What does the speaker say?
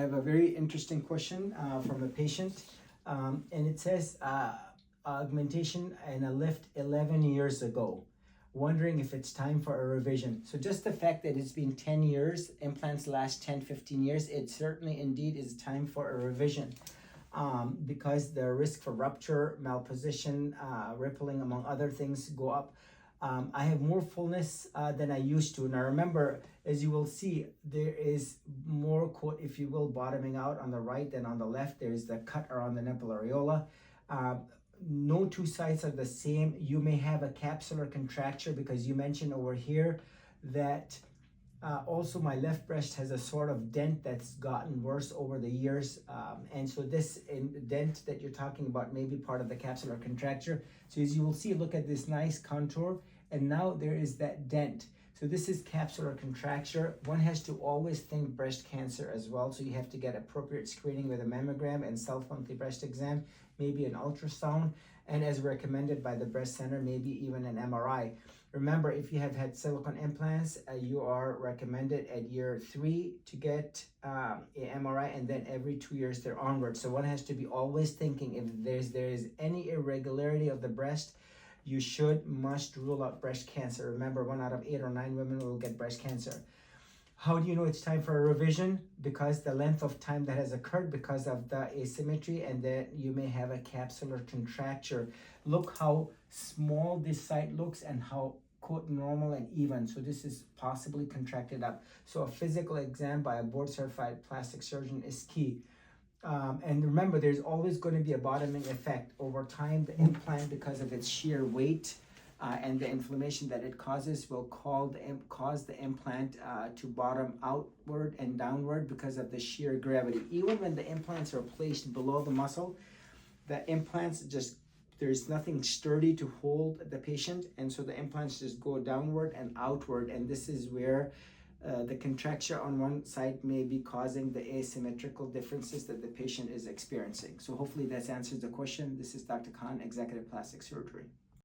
have a very interesting question from a patient, and it says augmentation and a lift 11 years ago. Wondering if it's time for a revision. So just the fact that it's been 10 years, implants last 10, 15 years, it certainly indeed is time for a revision. Because the risk for rupture, malposition, rippling, among other things, go up. I have more fullness than I used to. Now remember, as you will see, there is more, quote, if you will, bottoming out on the right than on the left. There is the cut around the nipple areola. No two sides are the same. You may have a capsular contracture because you mentioned over here that also my left breast has a sort of dent that's gotten worse over the years. And so this dent that you're talking about may be part of the capsular contracture. So as you will see, look at this nice contour, and now there is that dent. So this is capsular contracture. One has to always think breast cancer as well. So you have to get appropriate screening with a mammogram and self-monthly breast exam, maybe an ultrasound, and as recommended by the breast center, maybe even an MRI. Remember, if you have had silicone implants, you are recommended at year 3 to get an MRI, and then every 2 years there onward. So one has to be always thinking if there is any irregularity of the breast, you must rule out breast cancer. Remember, 1 out of 8 or 9 women will get breast cancer. How do you know it's time for a revision? Because the length of time that has occurred because of the asymmetry, and then you may have a capsular contracture. Look how small this site looks and how, quote, normal and even. So this is possibly contracted up. So a physical exam by a board-certified plastic surgeon is key. And remember, there's always going to be a bottoming effect over time. The implant, because of its sheer weight and the inflammation that it causes, will cause the implant to bottom outward and downward because of the sheer gravity. Even when the implants are placed below the muscle, the implants there's nothing sturdy to hold the patient, and so the implants just go downward and outward, and this is where the contracture on one side may be causing the asymmetrical differences that the patient is experiencing. So hopefully that answers the question. This is Dr. Khan, Executive Plastic Surgery.